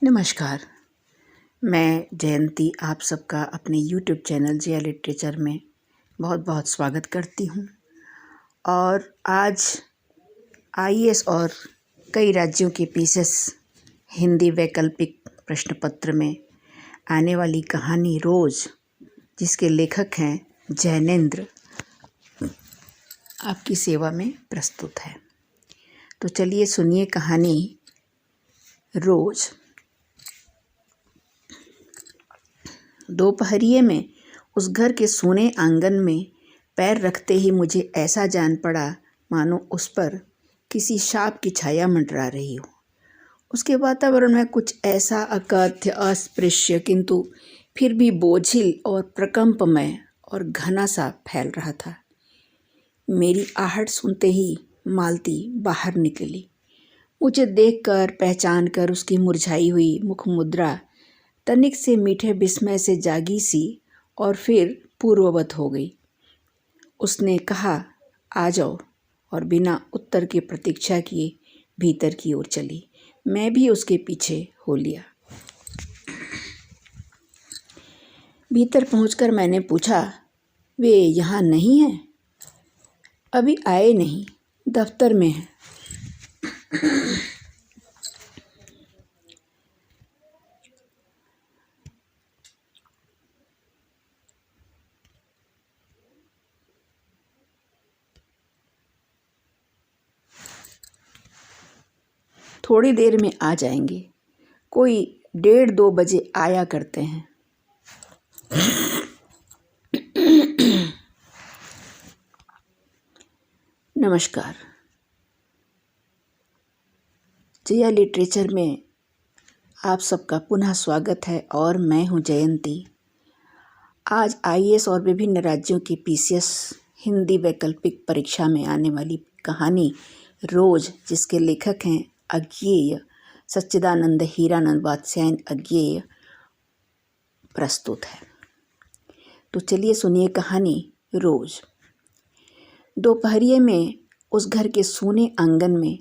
नमस्कार। मैं जयंती आप सबका अपने यूट्यूब चैनल जया लिटरेचर में बहुत बहुत स्वागत करती हूँ। और आज आईएएस और कई राज्यों के पीसीएस हिंदी वैकल्पिक प्रश्न पत्र में आने वाली कहानी रोज़, जिसके लेखक हैं जैनेंद्र, आपकी सेवा में प्रस्तुत है। तो चलिए सुनिए कहानी रोज़। दोपहरिए में उस घर के सूने आंगन में पैर रखते ही मुझे ऐसा जान पड़ा मानो उस पर किसी शाप की छाया मंडरा रही हो। उसके वातावरण में कुछ ऐसा अकथ्य, अस्पृश्य किंतु फिर भी बोझिल और प्रकंपमय और घना सा फैल रहा था। मेरी आहट सुनते ही मालती बाहर निकली। मुझे देखकर, पहचान कर उसकी मुरझाई हुई मुख मुद्रा तनिक से मीठे विस्मय से जागी सी और फिर पूर्ववत हो गई। उसने कहा, आ जाओ, और बिना उत्तर की प्रतीक्षा किए भीतर की ओर चली। मैं भी उसके पीछे हो लिया। भीतर पहुंचकर मैंने पूछा, वे यहाँ नहीं हैं? अभी आए नहीं, दफ्तर में हैं। थोड़ी देर में आ जाएंगे। कोई 1:30-2 बजे आया करते हैं। नमस्कार। जया लिटरेचर में आप सबका पुनः स्वागत है और मैं हूँ जयंती। आज आईएएस और विभिन्न राज्यों की पीसीएस हिंदी वैकल्पिक परीक्षा में आने वाली कहानी रोज़, जिसके लेखक हैं अज्ञेय सच्चिदानंद हीरानंद वात्स्यायन अज्ञेय, प्रस्तुत है। तो चलिए सुनिए कहानी रोज़। दोपहरिए में उस घर के सूने आंगन में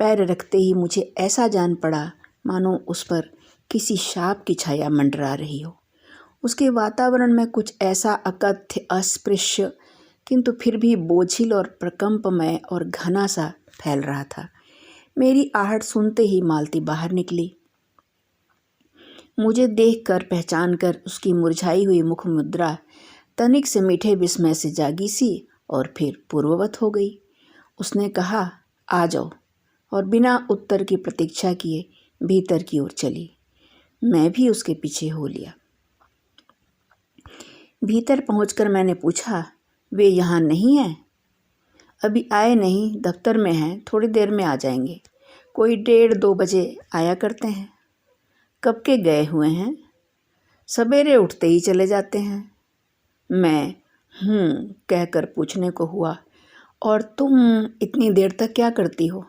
पैर रखते ही मुझे ऐसा जान पड़ा मानो उस पर किसी शाप की छाया मंडरा रही हो। उसके वातावरण में कुछ ऐसा अकथ्य, अस्पृश्य किंतु फिर भी बोझिल और प्रकंपमय और घना सा फैल रहा था। मेरी आहट सुनते ही मालती बाहर निकली। मुझे देखकर, पहचान कर उसकी मुरझाई हुई मुख मुद्रा तनिक से मीठे विस्मय से जागी सी और फिर पूर्ववत हो गई। उसने कहा, आ जाओ, और बिना उत्तर की प्रतीक्षा किए भीतर की ओर चली। मैं भी उसके पीछे हो लिया। भीतर पहुंचकर मैंने पूछा, वे यहाँ नहीं हैं? अभी आए नहीं, दफ्तर में हैं, थोड़ी देर में आ जाएंगे। कोई 1:30-2 बजे आया करते हैं। कब के गए हुए हैं? सवेरे उठते ही चले जाते हैं। मैं कहकर पूछने को हुआ, और तुम इतनी देर तक क्या करती हो?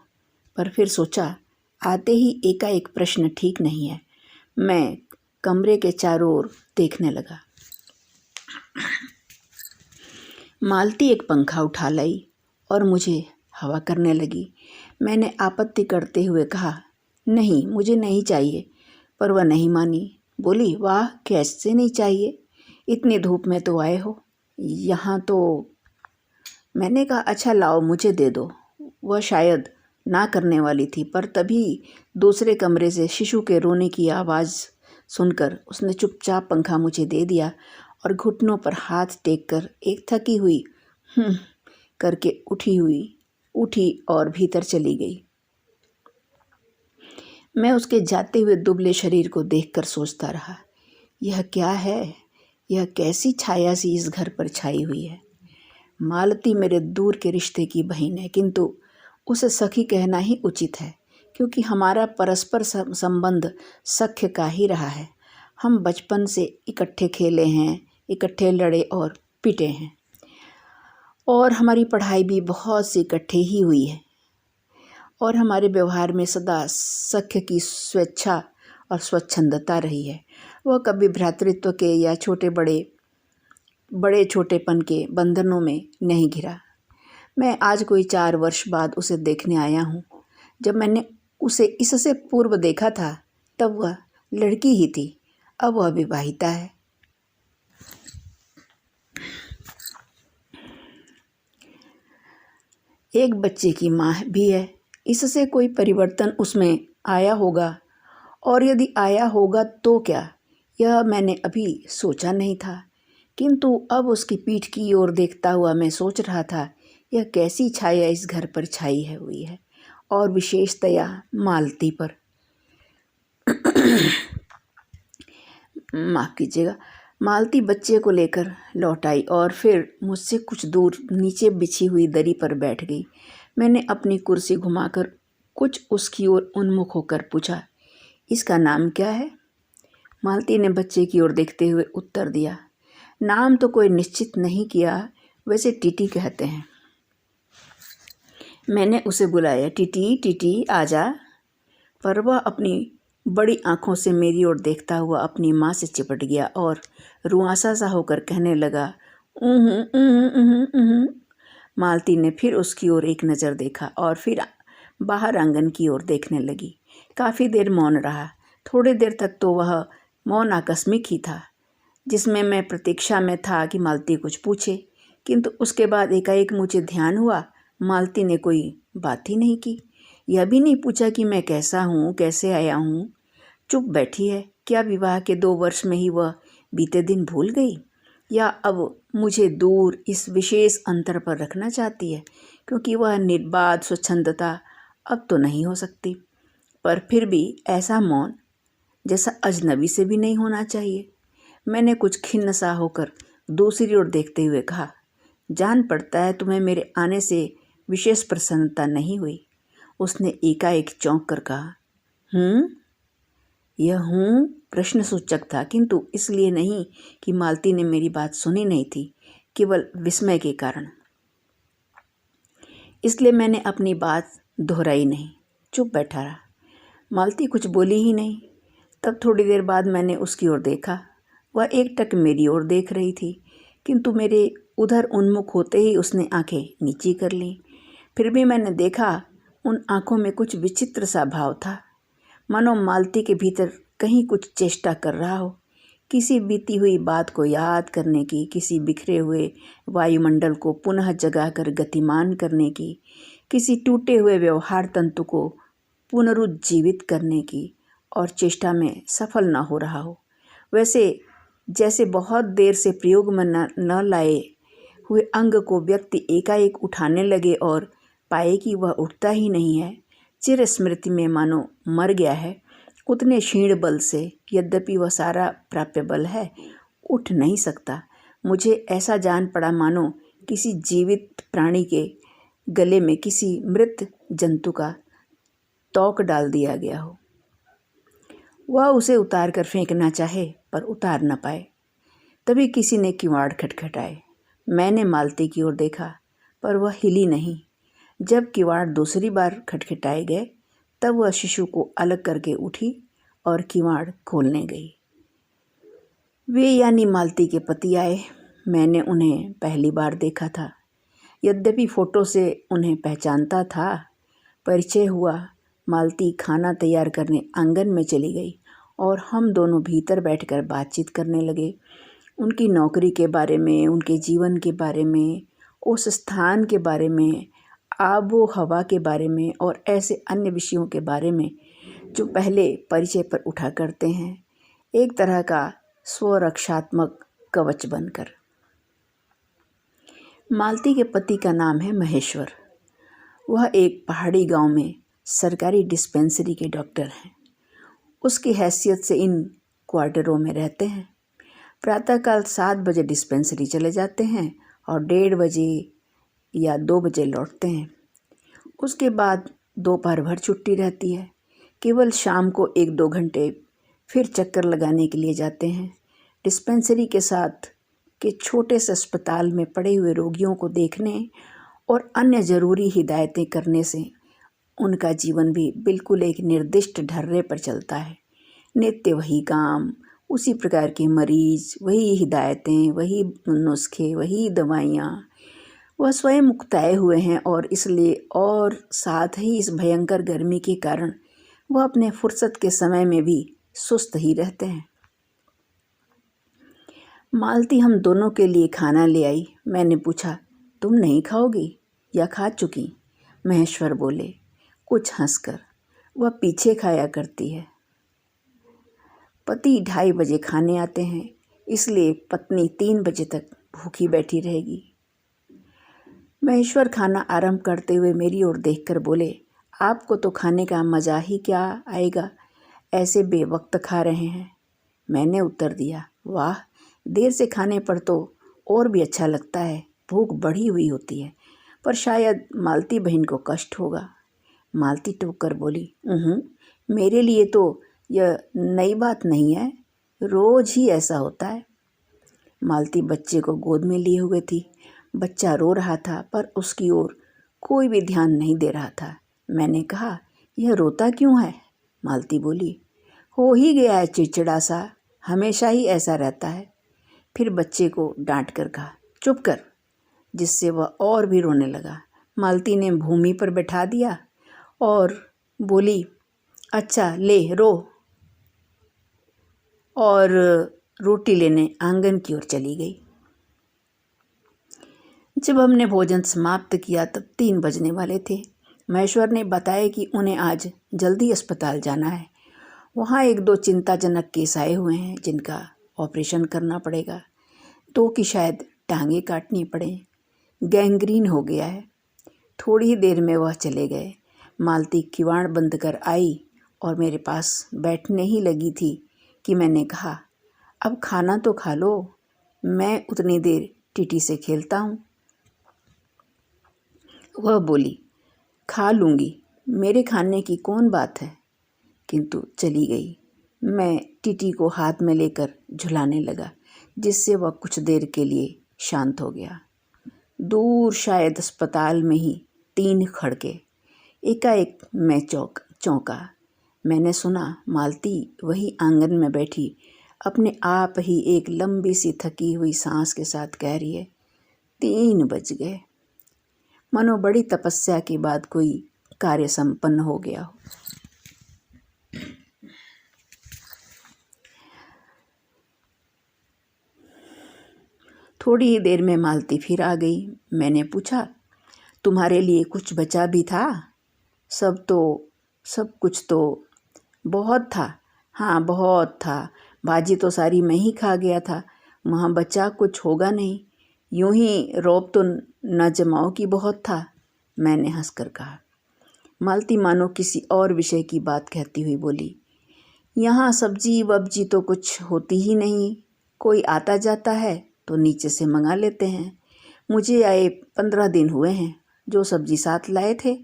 पर फिर सोचा, आते ही एकाएक प्रश्न ठीक नहीं है। मैं कमरे के चारों ओर देखने लगा। मालती एक पंखा उठा लाई और मुझे हवा करने लगी। मैंने आपत्ति करते हुए कहा, नहीं, मुझे नहीं चाहिए, पर वह नहीं मानी। बोली, वाह, कैसे नहीं चाहिए? इतनी धूप में तो आए हो यहाँ तो। मैंने कहा, अच्छा लाओ, मुझे दे दो। वह शायद ना करने वाली थी, पर तभी दूसरे कमरे से शिशु के रोने की आवाज़ सुनकर उसने चुपचाप पंखा मुझे दे दिया और घुटनों पर हाथ टेककर एक थकी हुई करके उठी और भीतर चली गई। मैं उसके जाते हुए दुबले शरीर को देखकर सोचता रहा, यह क्या है? यह कैसी छाया सी इस घर पर छाई हुई है? मालती मेरे दूर के रिश्ते की बहन है, किंतु उसे सखी कहना ही उचित है, क्योंकि हमारा परस्पर संबंध सख्य का ही रहा है। हम बचपन से इकट्ठे खेले हैं, इकट्ठे लड़े और पिटे हैं, और हमारी पढ़ाई भी बहुत सी इकट्ठे ही हुई है, और हमारे व्यवहार में सदा सख्य की स्वेच्छा और स्वच्छंदता रही है। वह कभी भ्रातृत्व के या बड़े छोटेपन के बंधनों में नहीं घिरा। मैं आज कोई 4 वर्ष बाद उसे देखने आया हूँ। जब मैंने उसे इससे पूर्व देखा था, तब वह लड़की ही थी, अब वह विवाहिता है। एक बच्चे की माँ भी है। इससे कोई परिवर्तन उसमें आया होगा, और यदि आया होगा तो क्या, यह मैंने अभी सोचा नहीं था। किंतु अब उसकी पीठ की ओर देखता हुआ मैं सोच रहा था, यह कैसी छाया इस घर पर छाई है हुई है, और विशेषतया मालती पर। माफ़ कीजिएगा। मालती बच्चे को लेकर लौट आई और फिर मुझसे कुछ दूर नीचे बिछी हुई दरी पर बैठ गई। मैंने अपनी कुर्सी घुमाकर कुछ उसकी ओर उन्मुख होकर पूछा, इसका नाम क्या है? मालती ने बच्चे की ओर देखते हुए उत्तर दिया, नाम तो कोई निश्चित नहीं किया, वैसे टीटी कहते हैं। मैंने उसे बुलाया, टीटी टीटी आजा, पर वह अपनी बड़ी आंखों से मेरी ओर देखता हुआ अपनी माँ से चिपट गया और रुआंसा सा होकर कहने लगा, मालती ने फिर उसकी ओर एक नज़र देखा और फिर बाहर आंगन की ओर देखने लगी। काफ़ी देर मौन रहा। थोड़ी देर तक तो वह मौन आकस्मिक ही था, जिसमें मैं प्रतीक्षा में था कि मालती कुछ पूछे, किंतु उसके बाद एकाएक मुझे ध्यान हुआ मालती ने कोई बात ही नहीं की। यह भी नहीं पूछा कि मैं कैसा हूँ, कैसे आया हूँ। चुप बैठी है। क्या विवाह के 2 वर्ष में ही वह बीते दिन भूल गई, या अब मुझे दूर इस विशेष अंतर पर रखना चाहती है, क्योंकि वह निर्बाध स्वच्छंदता अब तो नहीं हो सकती, पर फिर भी ऐसा मौन जैसा अजनबी से भी नहीं होना चाहिए। मैंने कुछ खिन्न सा होकर दूसरी ओर देखते हुए कहा, जान पड़ता है तुम्हें मेरे आने से विशेष प्रसन्नता नहीं हुई। उसने एकाएक चौंक कर कहा, यह प्रश्नसूचक था, किंतु इसलिए नहीं कि मालती ने मेरी बात सुनी नहीं थी, केवल विस्मय के कारण। इसलिए मैंने अपनी बात दोहराई नहीं, चुप बैठा रहा। मालती कुछ बोली ही नहीं। तब थोड़ी देर बाद मैंने उसकी ओर देखा। वह एकटक मेरी ओर देख रही थी, किंतु मेरे उधर उन्मुख होते ही उसने आंखें नीची कर लीं। फिर भी मैंने देखा, उन आंखों में कुछ विचित्र सा भाव था, मानो मालती के भीतर कहीं कुछ चेष्टा कर रहा हो, किसी बीती हुई बात को याद करने की, किसी बिखरे हुए वायुमंडल को पुनः जगाकर गतिमान करने की, किसी टूटे हुए व्यवहार तंतु को पुनरुज्जीवित करने की, और चेष्टा में सफल न हो रहा हो। वैसे जैसे बहुत देर से प्रयोग में न लाए हुए अंग को व्यक्ति एकाएक उठाने लगे और पाए कि वह उठता ही नहीं है, चिर स्मृति में मानो मर गया है, उतने क्षीण बल से, यद्यपि वह सारा प्राप्य बल है, उठ नहीं सकता। मुझे ऐसा जान पड़ा मानो किसी जीवित प्राणी के गले में किसी मृत जंतु का तोक डाल दिया गया हो। वह उसे उतार कर फेंकना चाहे पर उतार न पाए। तभी किसी ने किवाड़ खटखटाए। मैंने मालती की ओर देखा, पर वह हिली नहीं। जब किवाड़ दूसरी बार खटखटाए गए, तब वह शिशु को अलग करके उठी और किवाड़ खोलने गई। वे यानी मालती के पति आए। मैंने उन्हें पहली बार देखा था, यद्यपि फोटो से उन्हें पहचानता था। परिचय हुआ। मालती खाना तैयार करने आंगन में चली गई और हम दोनों भीतर बैठकर बातचीत करने लगे। उनकी नौकरी के बारे में, उनके जीवन के बारे में, उस स्थान के बारे में, आबो हवा के बारे में और ऐसे अन्य विषयों के बारे में जो पहले परिचय पर उठा करते हैं, एक तरह का स्वरक्षात्मक कवच बनकर। मालती के पति का नाम है महेश्वर। वह एक पहाड़ी गांव में सरकारी डिस्पेंसरी के डॉक्टर हैं। उसकी हैसियत से इन क्वार्टरों में रहते हैं। प्रातःकाल 7 बजे डिस्पेंसरी चले जाते हैं और 1:30 बजे या 2 बजे लौटते हैं। उसके बाद दोपहर भर छुट्टी रहती है। केवल शाम को 1-2 घंटे फिर चक्कर लगाने के लिए जाते हैं। डिस्पेंसरी के साथ के छोटे से अस्पताल में पड़े हुए रोगियों को देखने और अन्य ज़रूरी हिदायतें करने से उनका जीवन भी बिल्कुल एक निर्दिष्ट ढर्रे पर चलता है। नित्य वही काम, उसी प्रकार के मरीज, वही हिदायतें, वही नुस्खे, वही दवाइयाँ। वह स्वयं मुक्ताए हुए हैं और इसलिए, और साथ ही इस भयंकर गर्मी के कारण वह अपने फुर्सत के समय में भी सुस्त ही रहते हैं। मालती हम दोनों के लिए खाना ले आई। मैंने पूछा, तुम नहीं खाओगी या खा चुकी? महेश्वर बोले कुछ हंसकर, वह पीछे खाया करती है। पति 2:30 बजे खाने आते हैं, इसलिए पत्नी 3 बजे तक भूखी बैठी रहेगी। महेश्वर खाना आरंभ करते हुए मेरी ओर देखकर बोले, आपको तो खाने का मज़ा ही क्या आएगा, ऐसे बेवक्त खा रहे हैं। मैंने उत्तर दिया, वाह, देर से खाने पर तो और भी अच्छा लगता है, भूख बढ़ी हुई होती है, पर शायद मालती बहन को कष्ट होगा। मालती टोक कर बोली, मेरे लिए तो यह नई बात नहीं है, रोज ही ऐसा होता है। मालती बच्चे को गोद में लिए हुए थी। बच्चा रो रहा था, पर उसकी ओर कोई भी ध्यान नहीं दे रहा था। मैंने कहा, यह रोता क्यों है? मालती बोली, हो ही गया है चिड़चिड़ा सा, हमेशा ही ऐसा रहता है। फिर बच्चे को डांट कर कहा, चुप कर, जिससे वह और भी रोने लगा। मालती ने भूमि पर बैठा दिया और बोली, अच्छा ले रो, और रोटी लेने आंगन की ओर चली गई। जब हमने भोजन समाप्त किया तब 3 बजने वाले थे। महेश्वर ने बताया कि उन्हें आज जल्दी अस्पताल जाना है। वहाँ 1-2 चिंताजनक केस आए हुए हैं जिनका ऑपरेशन करना पड़ेगा। 2 की शायद टांगें काटनी पड़े, गैंग्रीन हो गया है। थोड़ी ही देर में वह चले गए। मालती किवाड़ बंद कर आई और मेरे पास बैठने ही लगी थी कि मैंने कहा, अब खाना तो खा लो, मैं उतनी देर टीटी से खेलता हूँ। वह बोली, खा लूँगी, मेरे खाने की कौन बात है, किंतु चली गई। मैं टीटी को हाथ में लेकर झुलाने लगा, जिससे वह कुछ देर के लिए शांत हो गया। दूर शायद अस्पताल में ही 3 खड़के। एकाएक मैं चौंका। मैंने सुना मालती वही आंगन में बैठी अपने आप ही एक लंबी सी थकी हुई सांस के साथ कह रही है, 3 बज गए। मानो बड़ी तपस्या के बाद कोई कार्य संपन्न हो गया हो। थोड़ी ही देर में मालती फिर आ गई। मैंने पूछा, तुम्हारे लिए कुछ बचा भी था? सब कुछ तो बहुत था। हाँ, बहुत था। भाजी तो सारी मैं ही खा गया था, वहाँ बचा कुछ होगा नहीं। यूं ही रौब तो न जमाओ कि बहुत था, मैंने हंसकर कहा। मालती मानो किसी और विषय की बात कहती हुई बोली, यहाँ सब्जी वब्जी तो कुछ होती ही नहीं, कोई आता जाता है तो नीचे से मंगा लेते हैं। मुझे आए 15 दिन हुए हैं, जो सब्जी साथ लाए थे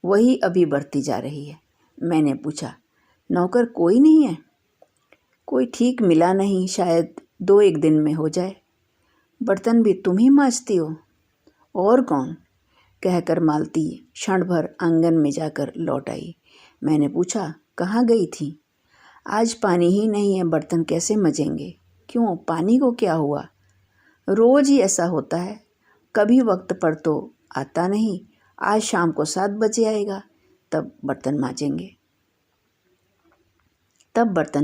वही अभी बढ़ती जा रही है। मैंने पूछा, नौकर कोई नहीं है? कोई ठीक मिला नहीं, शायद 2-1 दिन में हो जाए। बर्तन भी तुम ही मांजती हो? और कौन? कहकर मालती क्षण भर आंगन में जाकर लौट आई। मैंने पूछा, कहाँ गई थी? आज पानी ही नहीं है, बर्तन कैसे मजेंगे? क्यों, पानी को क्या हुआ? रोज ही ऐसा होता है, कभी वक्त पर तो आता नहीं। आज शाम को 7 बजे आएगा, तब बर्तन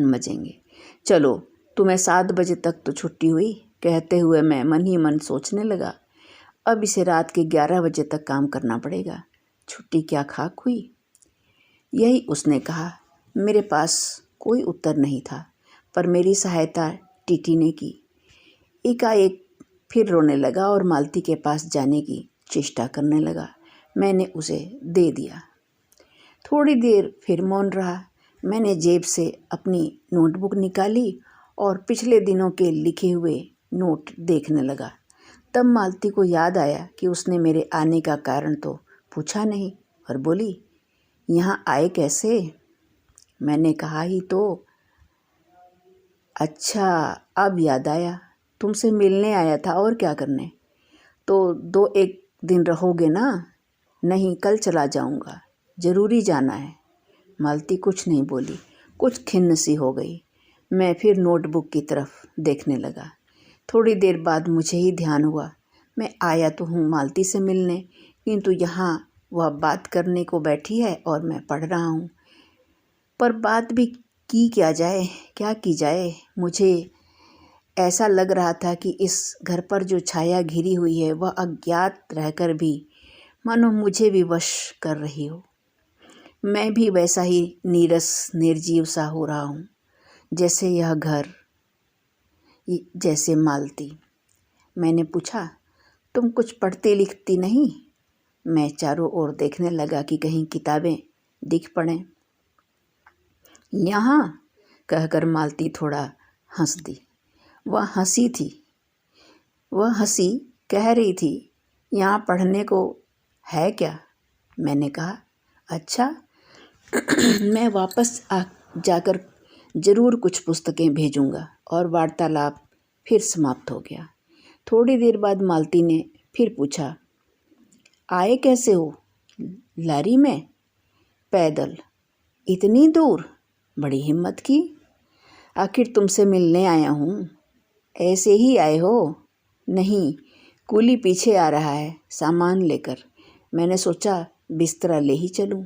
मजेंगे। चलो, तुम्हें 7 बजे तक तो छुट्टी हुई। कहते हुए मैं मन ही मन सोचने लगा, अब इसे रात के 11 बजे तक काम करना पड़ेगा। छुट्टी क्या खाक हुई? यही उसने कहा। मेरे पास कोई उत्तर नहीं था, पर मेरी सहायता टीटी ने की। एकाएक फिर रोने लगा और मालती के पास जाने की चेष्टा करने लगा। मैंने उसे दे दिया। थोड़ी देर फिर मौन रहा। मैंने जेब से अपनी नोटबुक निकाली और पिछले दिनों के लिखे हुए नोट देखने लगा। तब मालती को याद आया कि उसने मेरे आने का कारण तो पूछा नहीं, और बोली, यहाँ आए कैसे? मैंने कहा ही तो। अच्छा, अब याद आया, तुमसे मिलने आया था, और क्या करने? तो 2-1 दिन रहोगे ना? नहीं, कल चला जाऊंगा, ज़रूरी जाना है। मालती कुछ नहीं बोली, कुछ खिन्न सी हो गई। मैं फिर नोटबुक की तरफ देखने लगा। थोड़ी देर बाद मुझे ही ध्यान हुआ, मैं आया तो हूँ मालती से मिलने, किंतु यहाँ वह बात करने को बैठी है और मैं पढ़ रहा हूँ। पर बात भी क्या जाए, क्या की जाए। मुझे ऐसा लग रहा था कि इस घर पर जो छाया घिरी हुई है वह अज्ञात रहकर भी मानो मुझे भी वश कर रही हो। मैं भी वैसा ही नीरस निर्जीव सा हो रहा हूँ जैसे यह घर, जैसे मालती। मैंने पूछा, तुम कुछ पढ़ती लिखती नहीं? मैं चारों ओर देखने लगा कि कहीं किताबें दिख पड़ें। यहाँ कहकर मालती थोड़ा हंस दी। वह हंसी थी, वह हंसी कह रही थी, यहाँ पढ़ने को है क्या? मैंने कहा, अच्छा मैं वापस जाकर ज़रूर कुछ पुस्तकें भेजूंगा। और वार्तालाप फिर समाप्त हो गया। थोड़ी देर बाद मालती ने फिर पूछा, आए कैसे हो? लारी में? पैदल? इतनी दूर? बड़ी हिम्मत की। आखिर तुमसे मिलने आया हूँ। ऐसे ही आए हो? नहीं, कूली पीछे आ रहा है सामान लेकर। मैंने सोचा बिस्तरा ले ही चलूँ।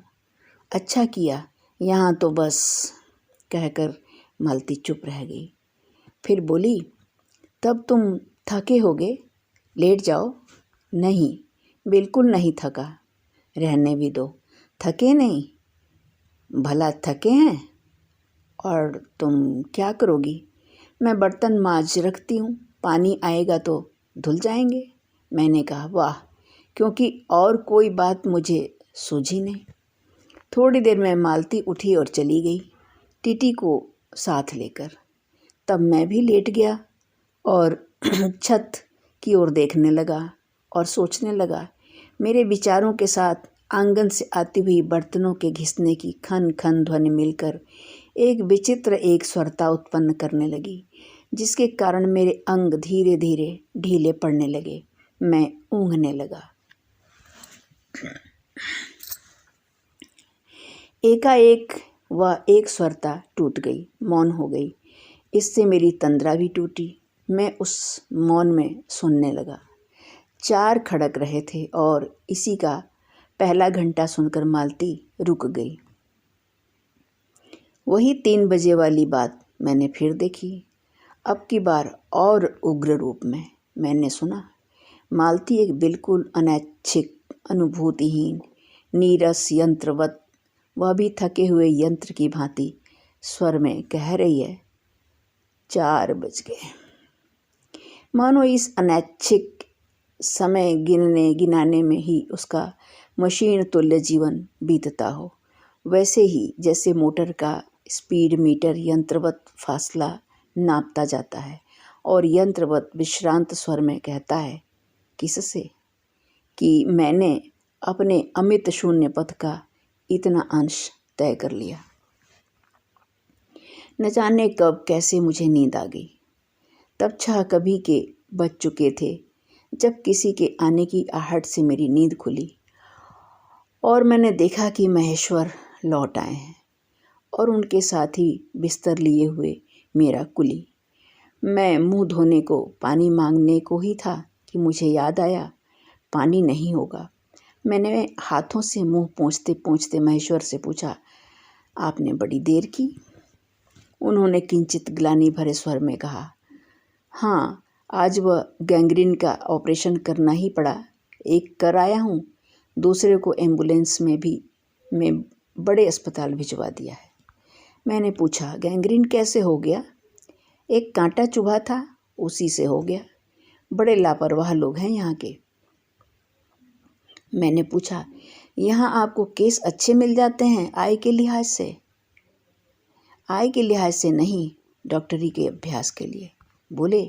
अच्छा किया, यहाँ तो बस। कहकर मालती चुप रह गई। फिर बोली, तब तुम थके होगे, लेट जाओ। नहीं, बिल्कुल नहीं थका। रहने भी दो। थके नहीं? भला थके हैं? और तुम क्या करोगी? मैं बर्तन मांज रखती हूँ, पानी आएगा तो धुल जाएंगे। मैंने कहा, वाह, क्योंकि और कोई बात मुझे सूझी नहीं। थोड़ी देर में मालती उठी और चली गई, टीटी को साथ लेकर। तब मैं भी लेट गया और छत की ओर देखने लगा और सोचने लगा। मेरे विचारों के साथ आंगन से आती हुई बर्तनों के घिसने की खन खन ध्वनि मिलकर एक विचित्र एक स्वरता उत्पन्न करने लगी, जिसके कारण मेरे अंग धीरे धीरे ढीले पड़ने लगे। मैं ऊँघने लगा। एकाएक वह एक स्वरता टूट गई, मौन हो गई। इससे मेरी तंद्रा भी टूटी। मैं उस मौन में सुनने लगा। 4 खड़क रहे थे और इसी का पहला घंटा सुनकर मालती रुक गई। वही 3 बजे वाली बात मैंने फिर देखी, अब की बार और उग्र रूप में। मैंने सुना, मालती एक बिल्कुल अनैच्छिक, अनुभूतिहीन, नीरस यंत्रवत, वह भी थके हुए यंत्र की भांति स्वर में कह रही है, 4 बज गए। मानो इस अनैच्छिक समय गिनाने में ही उसका मशीन तुल्य जीवन बीतता हो। वैसे ही जैसे मोटर का स्पीड मीटर यंत्रवत फासला नापता जाता है और यंत्रवत विश्रांत स्वर में कहता है, किससे? कि मैंने अपने अमित शून्य पथ का इतना अंश तय कर लिया। न जाने कब कैसे मुझे नींद आ गई। तब 6 कभी के बज चुके थे जब किसी के आने की आहट से मेरी नींद खुली और मैंने देखा कि महेश्वर लौट आए हैं और उनके साथ ही बिस्तर लिए हुए मेरा कुली। मैं मुंह धोने को, पानी मांगने को ही था कि मुझे याद आया, पानी नहीं होगा। मैंने हाथों से मुंह पोंछते पोंछते महेश्वर से पूछा, आपने बड़ी देर की? उन्होंने किंचित ग्लानि भरे स्वर में कहा, हाँ, आज वह गैंग्रीन का ऑपरेशन करना ही पड़ा। एक कर आया हूँ, दूसरे को एम्बुलेंस में बड़े अस्पताल भिजवा दिया है। मैंने पूछा, गैंग्रीन कैसे हो गया? एक कांटा चुभा था, उसी से हो गया। बड़े लापरवाह लोग हैं यहाँ के। मैंने पूछा, यहाँ आपको केस अच्छे मिल जाते हैं आय के लिहाज से? आय के लिहाज से नहीं, डॉक्टरी के अभ्यास के लिए। बोले,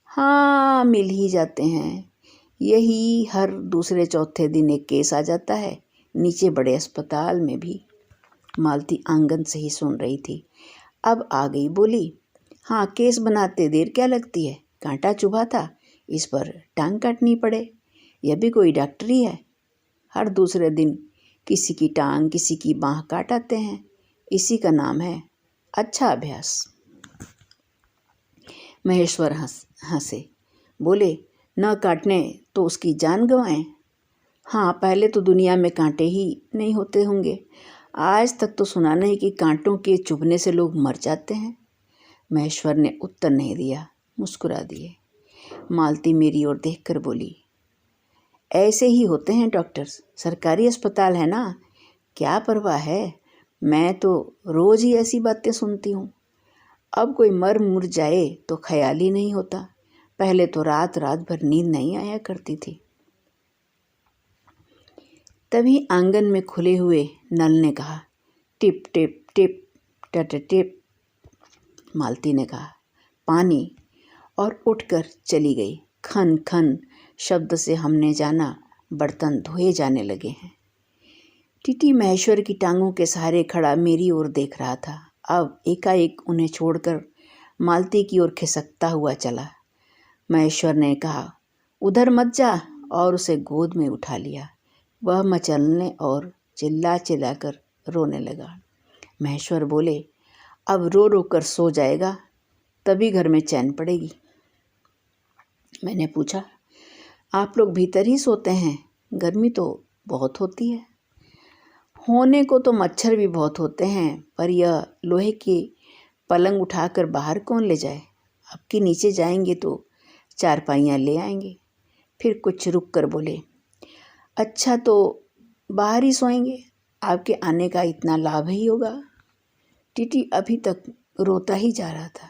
हाँ, मिल ही जाते हैं। यही हर दूसरे चौथे दिन एक केस आ जाता है, नीचे बड़े अस्पताल में भी। मालती आंगन से ही सुन रही थी, अब आ गई। बोली, हाँ, केस बनाते देर क्या लगती है? कांटा चुभा था, इस पर टांग काटनी पड़े, यह भी कोई डॉक्टरी है? हर दूसरे दिन किसी की टांग, किसी की बाँह काट आते हैं। इसी का नाम है अच्छा अभ्यास। महेश्वर हंसे। बोले, न काटने तो उसकी जान गंवाएं। हाँ, पहले तो दुनिया में कांटे ही नहीं होते होंगे। आज तक तो सुना नहीं कि कांटों के चुभने से लोग मर जाते हैं। महेश्वर ने उत्तर नहीं दिया, मुस्कुरा दिए। मालती मेरी ओर देखकर बोली, ऐसे ही होते हैं डॉक्टर्स, सरकारी अस्पताल है ना, क्या परवाह है। मैं तो रोज ही ऐसी बातें सुनती हूँ। अब कोई मर मुर जाए तो ख्याल ही नहीं होता। पहले तो रात रात भर नींद नहीं आया करती थी। तभी आंगन में खुले हुए नल ने कहा, टिप टिप टिप टट टिप। मालती ने कहा, पानी, और उठकर चली गई। खन खन शब्द से हमने जाना बर्तन धोए जाने लगे हैं। टीटी महेश्वर की टांगों के सहारे खड़ा मेरी ओर देख रहा था। अब एकाएक उन्हें छोड़कर मालती की ओर खिसकता हुआ चला। महेश्वर ने कहा, उधर मत जा, और उसे गोद में उठा लिया। वह मचलने और चिल्ला चिल्लाकर रोने लगा। महेश्वर बोले, अब रो रो कर सो जाएगा, तभी घर में चैन पड़ेगी। मैंने पूछा, आप लोग भीतर ही सोते हैं? गर्मी तो बहुत होती है। होने को तो मच्छर भी बहुत होते हैं, पर यह लोहे की पलंग उठाकर बाहर कौन ले जाए। अब के नीचे जाएंगे तो चारपाइयाँ ले आएंगे। फिर कुछ रुक कर बोले, अच्छा तो बाहर ही सोएंगे, आपके आने का इतना लाभ ही होगा। टीटी अभी तक रोता ही जा रहा था।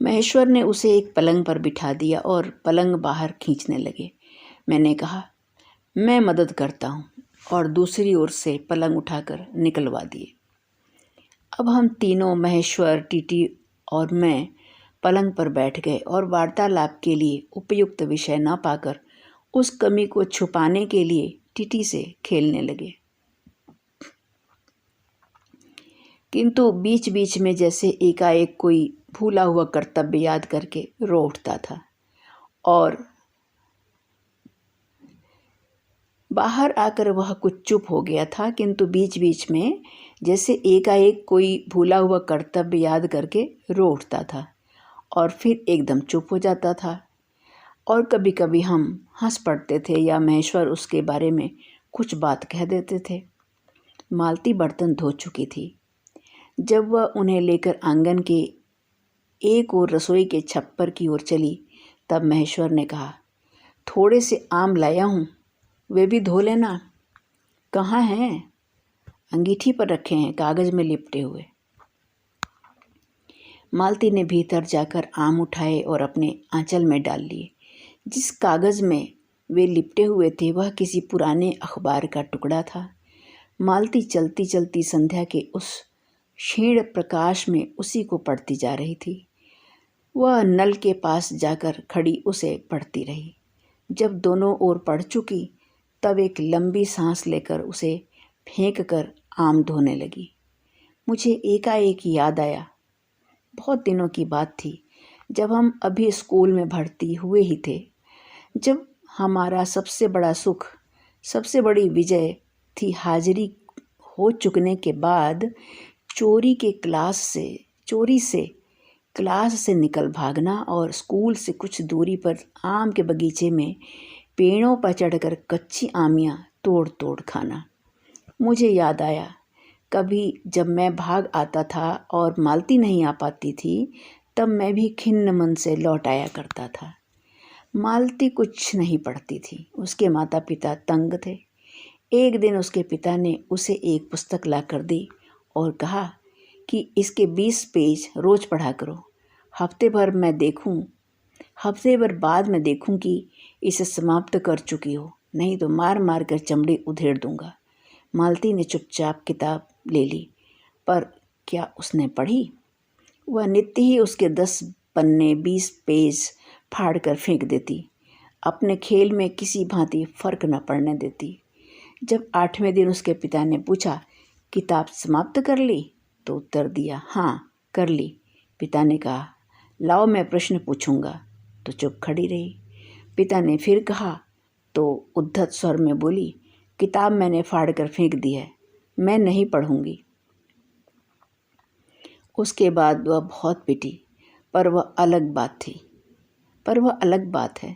महेश्वर ने उसे एक पलंग पर बिठा दिया और पलंग बाहर खींचने लगे। मैंने कहा, मैं मदद करता हूँ, और दूसरी ओर से पलंग उठाकर निकलवा दिए। अब हम तीनों, महेश्वर, टीटी और मैं, पलंग पर बैठ गए और वार्तालाप के लिए उपयुक्त विषय न पाकर उस कमी को छुपाने के लिए टीटी से खेलने लगे। किंतु बीच बीच में जैसे एकाएक कोई भूला हुआ कर्तव्य याद करके रो उठता था। और बाहर आकर वह कुछ चुप हो गया था, किंतु बीच बीच में जैसे एकाएक कोई भूला हुआ कर्तव्य याद करके रो उठता था और फिर एकदम चुप हो जाता था। और कभी कभी हम हंस पड़ते थे या महेश्वर उसके बारे में कुछ बात कह देते थे। मालती बर्तन धो चुकी थी। जब वह उन्हें लेकर आंगन के एक और रसोई के छप्पर की ओर चली, तब महेश्वर ने कहा, थोड़े से आम लाया हूँ, वे भी धो लेना। कहाँ हैं? अंगीठी पर रखे हैं, कागज़ में लिपटे हुए। मालती ने भीतर जाकर आम उठाए और अपने आंचल में डाल लिए। जिस कागज़ में वे लिपटे हुए थे वह किसी पुराने अखबार का टुकड़ा था। मालती चलती चलती संध्या के उस क्षीण प्रकाश में उसी को पढ़ती जा रही थी। वह नल के पास जाकर खड़ी उसे पढ़ती रही। जब दोनों ओर पढ़ चुकी तब एक लंबी सांस लेकर उसे फेंक कर आम धोने लगी। मुझे एकाएक याद आया, बहुत दिनों की बात थी, जब हम अभी स्कूल में भर्ती हुए ही थे, जब हमारा सबसे बड़ा सुख, सबसे बड़ी विजय थी हाजिरी हो चुकने के बाद चोरी से क्लास से निकल भागना और स्कूल से कुछ दूरी पर आम के बगीचे में पेड़ों पर चढ़कर कच्ची आमियाँ तोड़ तोड़ खाना। मुझे याद आया, कभी जब मैं भाग आता था और मालती नहीं आ पाती थी, तब मैं भी खिन्न मन से लौट आया करता था। मालती कुछ नहीं पढ़ती थी, उसके माता पिता तंग थे। एक दिन उसके पिता ने उसे एक पुस्तक ला कर दी और कहा कि इसके 20 पेज रोज पढ़ा करो। हफ्ते भर बाद मैं देखूं कि इसे समाप्त कर चुकी हो, नहीं तो मार मार कर चमड़ी उधेड़ दूंगा। मालती ने चुपचाप किताब ले ली, पर क्या उसने पढ़ी? वह नित्य ही उसके 10 पन्ने 20 पेज फाड़ कर फेंक देती, अपने खेल में किसी भांति फर्क न पड़ने देती। जब 8वें दिन उसके पिता ने पूछा, किताब समाप्त कर ली? तो उत्तर दिया, हाँ कर ली। पिता ने कहा, लाओ मैं प्रश्न पूछूंगा, तो चुप खड़ी रही। पिता ने फिर कहा तो उद्धत स्वर में बोली, किताब मैंने फाड़ कर फेंक दी है, मैं नहीं पढ़ूंगी। उसके बाद वह बहुत पिटी, पर वह अलग बात थी। पर वह अलग बात है।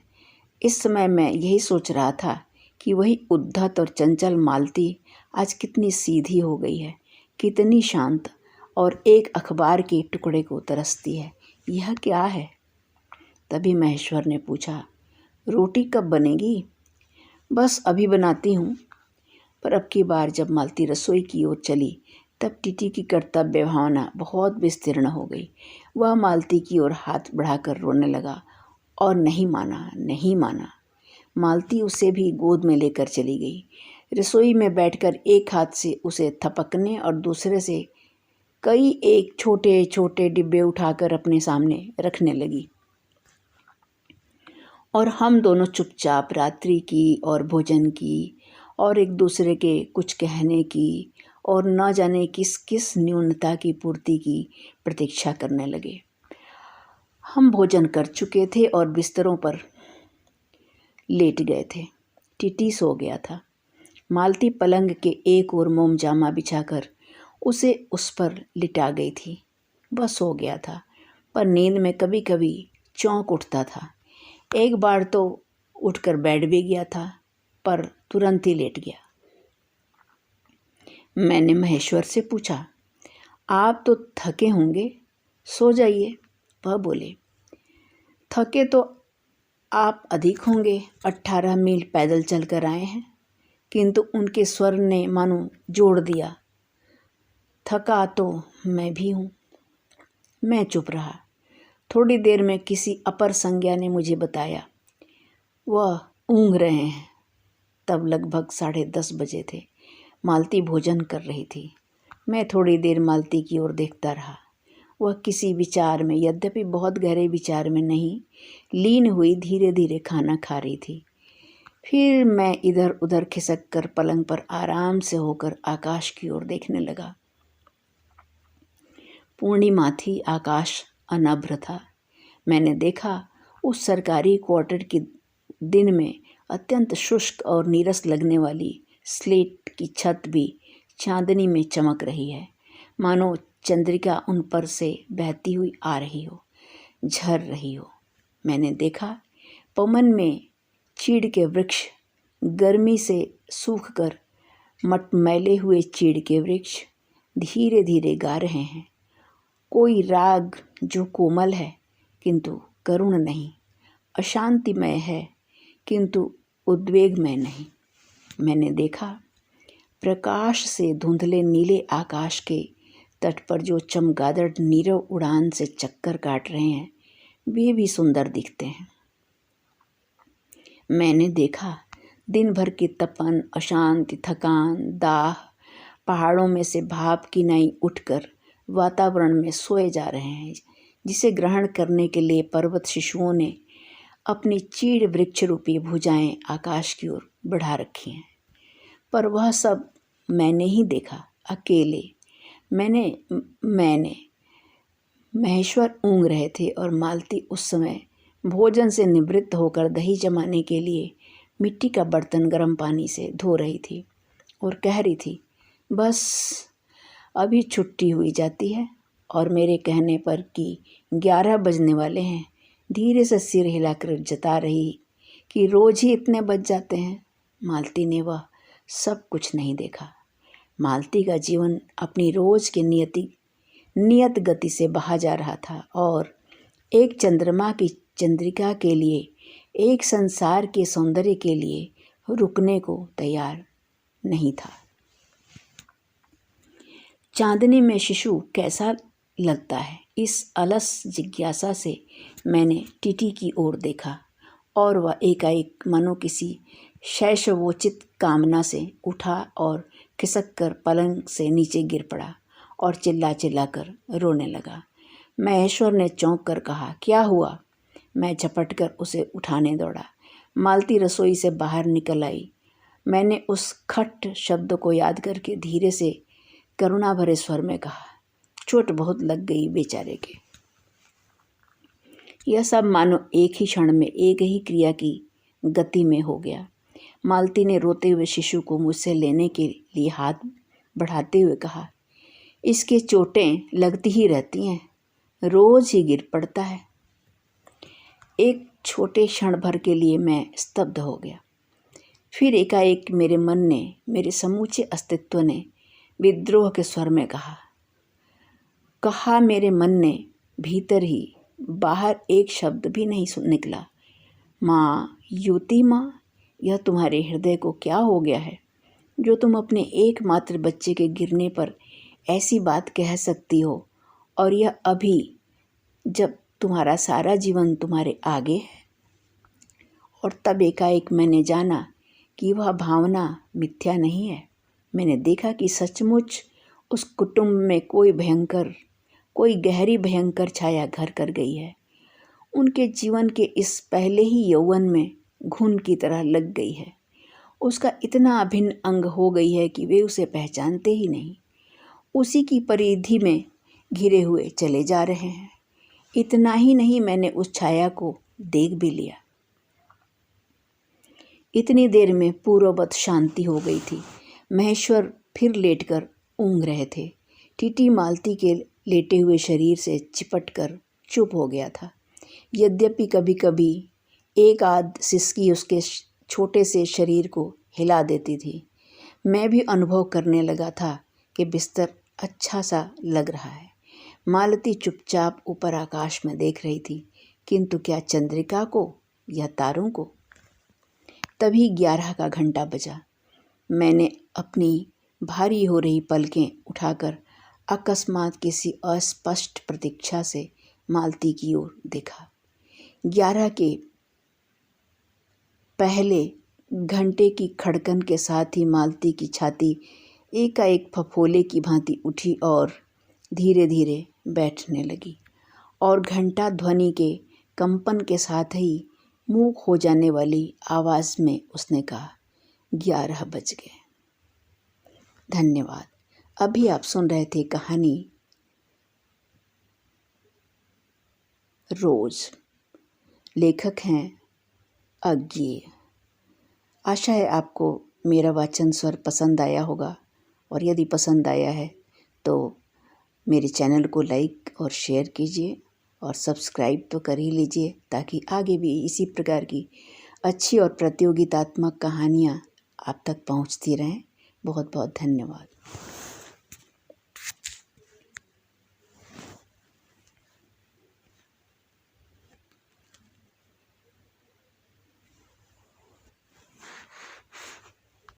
इस समय मैं यही सोच रहा था कि वही उद्धत और चंचल मालती आज कितनी सीधी हो गई है, कितनी शांत और एक अखबार के टुकड़े को तरसती है। यह क्या है? तभी महेश्वर ने पूछा, रोटी कब बनेगी? बस अभी बनाती हूँ। पर अब की बार जब मालती रसोई की ओर चली तब टीटी की कर्तव्य भावना बहुत विस्तीर्ण हो गई। वह मालती की ओर हाथ बढ़ाकर रोने लगा और नहीं माना, नहीं माना। मालती उसे भी गोद में लेकर चली गई। रसोई में बैठकर एक हाथ से उसे थपकने और दूसरे से कई एक छोटे छोटे डिब्बे उठाकर अपने सामने रखने लगी। और हम दोनों चुपचाप रात्रि की और भोजन की और एक दूसरे के कुछ कहने की और न जाने किस किस न्यूनता की पूर्ति की प्रतीक्षा करने लगे। हम भोजन कर चुके थे और बिस्तरों पर लेट गए थे। टीटी सो गया था। मालती पलंग के एक ओर मोमजामा बिछाकर उसे उस पर लिटा गई थी। वह सो गया था, पर नींद में कभी कभी चौंक उठता था। एक बार तो उठकर बैठ भी गया था, पर तुरंत ही लेट गया। मैंने महेश्वर से पूछा, आप तो थके होंगे, सो जाइए। वह बोले, थके तो आप अधिक होंगे, 18 मील पैदल चलकर आए हैं। किंतु उनके स्वर ने मानो जोड़ दिया, थका तो मैं भी हूँ। मैं चुप रहा। थोड़ी देर में किसी अपर संज्ञा ने मुझे बताया, वह ऊँघ रहे हैं। तब लगभग 10:30 बजे थे। मालती भोजन कर रही थी। मैं थोड़ी देर मालती की ओर देखता रहा। वह किसी विचार में, यद्यपि बहुत गहरे विचार में नहीं, लीन हुई धीरे धीरे खाना खा रही थी। फिर मैं इधर उधर खिसक कर पलंग पर आराम से होकर आकाश की ओर देखने लगा। पूर्णिमा थी, आकाश अनभ्र था। मैंने देखा उस सरकारी क्वार्टर के दिन में अत्यंत शुष्क और नीरस लगने वाली स्लेट की छत भी चांदनी में चमक रही है, मानो चंद्रिका उन पर से बहती हुई आ रही हो, झर रही हो। मैंने देखा पवन में चीड़ के वृक्ष गर्मी से सूखकर मटमैले हुए चीड़ के वृक्ष धीरे धीरे गा रहे हैं कोई राग जो कोमल है किंतु करुण नहीं, अशांतिमय है किंतु उद्वेगमय नहीं। मैंने देखा प्रकाश से धुंधले नीले आकाश के तट पर जो चमगादड़ नीरव उड़ान से चक्कर काट रहे हैं, वे भी सुंदर दिखते हैं। मैंने देखा दिन भर की तपन, अशांति, थकान, दाह पहाड़ों में से भाप की नाई उठकर वातावरण में सोए जा रहे हैं, जिसे ग्रहण करने के लिए पर्वत शिशुओं ने अपनी चीड़ वृक्ष रूपी भुजाएं आकाश की ओर बढ़ा रखी हैं। पर वह सब मैंने ही देखा, अकेले। मैंने महेश्वर ऊँघ रहे थे और मालती उस समय भोजन से निवृत्त होकर दही जमाने के लिए मिट्टी का बर्तन गर्म पानी से धो रही थी और कह रही थी, बस अभी छुट्टी हुई जाती है और मेरे कहने पर कि 11 बजने वाले हैं, धीरे से सिर हिलाकर जता रही कि रोज ही इतने बज जाते हैं। मालती ने वह सब कुछ नहीं देखा। मालती का जीवन अपनी रोज की नियत गति से बहा जा रहा था और एक चंद्रमा की चंद्रिका के लिए, एक संसार के सौंदर्य के लिए रुकने को तैयार नहीं था। चांदनी में शिशु कैसा लगता है, इस अलस जिज्ञासा से मैंने टीटी की ओर देखा और वह एकाएक मानो किसी शैशवोचित कामना से उठा और खिसक कर पलंग से नीचे गिर पड़ा और चिल्ला चिल्ला कर रोने लगा। महेश्वर ने चौंक कर कहा, क्या हुआ? मैं झपट कर उसे उठाने दौड़ा। मालती रसोई से बाहर निकल आई। मैंने उस खट शब्द को याद करके धीरे से करुणा भरे स्वर में कहा, चोट बहुत लग गई बेचारे के। यह सब मानो एक ही क्षण में एक ही क्रिया की गति में हो गया। मालती ने रोते हुए शिशु को मुझसे लेने के लिए हाथ बढ़ाते हुए कहा, इसके चोटें लगती ही रहती हैं, रोज ही गिर पड़ता है। एक छोटे क्षण भर के लिए मैं स्तब्ध हो गया। फिर एकाएक मेरे मन ने, मेरे समूचे अस्तित्व ने विद्रोह के स्वर में कहा मेरे मन ने भीतर ही, बाहर एक शब्द भी नहीं निकला। माँ, युवती माँ, यह तुम्हारे हृदय को क्या हो गया है जो तुम अपने एकमात्र बच्चे के गिरने पर ऐसी बात कह सकती हो, और यह अभी जब तुम्हारा सारा जीवन तुम्हारे आगे है। और तब एकाएक मैंने जाना कि वह भावना मिथ्या नहीं है। मैंने देखा कि सचमुच उस कुटुंब में कोई गहरी भयंकर छाया घर कर गई है। उनके जीवन के इस पहले ही यौवन में घुन की तरह लग गई है। उसका इतना अभिन्न अंग हो गई है कि वे उसे पहचानते ही नहीं, उसी की परिधि में घिरे हुए चले जा रहे हैं। इतना ही नहीं, मैंने उस छाया को देख भी लिया। इतनी देर में पूर्ववत शांति हो गई थी। महेश्वर फिर लेटकर ऊँघ रहे थे। टीटी मालती के लेटे हुए शरीर से चिपटकर चुप हो गया था। यद्यपि कभी कभी एक आध सिसकी उसके छोटे से शरीर को हिला देती थी। मैं भी अनुभव करने लगा था कि बिस्तर अच्छा सा लग रहा है। मालती चुपचाप ऊपर आकाश में देख रही थी, किंतु क्या चंद्रिका को या तारों को? तभी 11 का घंटा बजा। मैंने अपनी भारी हो रही पलकें उठाकर अकस्मात किसी अस्पष्ट प्रतीक्षा से मालती की ओर देखा। 11 के पहले घंटे की खड़कन के साथ ही मालती की छाती एकाएक फफोले की भांति उठी और धीरे धीरे बैठने लगी, और घंटा ध्वनि के कंपन के साथ ही मूक हो जाने वाली आवाज़ में उसने कहा, 11 बज गए। धन्यवाद। अभी आप सुन रहे थे कहानी रोज। लेखक हैं अज्ञेय। आशा है आपको मेरा वाचन स्वर पसंद आया होगा, और यदि पसंद आया है तो मेरे चैनल को लाइक और शेयर कीजिए, और सब्सक्राइब तो कर ही लीजिए, ताकि आगे भी इसी प्रकार की अच्छी और प्रतियोगितात्मक कहानियाँ आप तक पहुँचती रहें। बहुत बहुत धन्यवाद।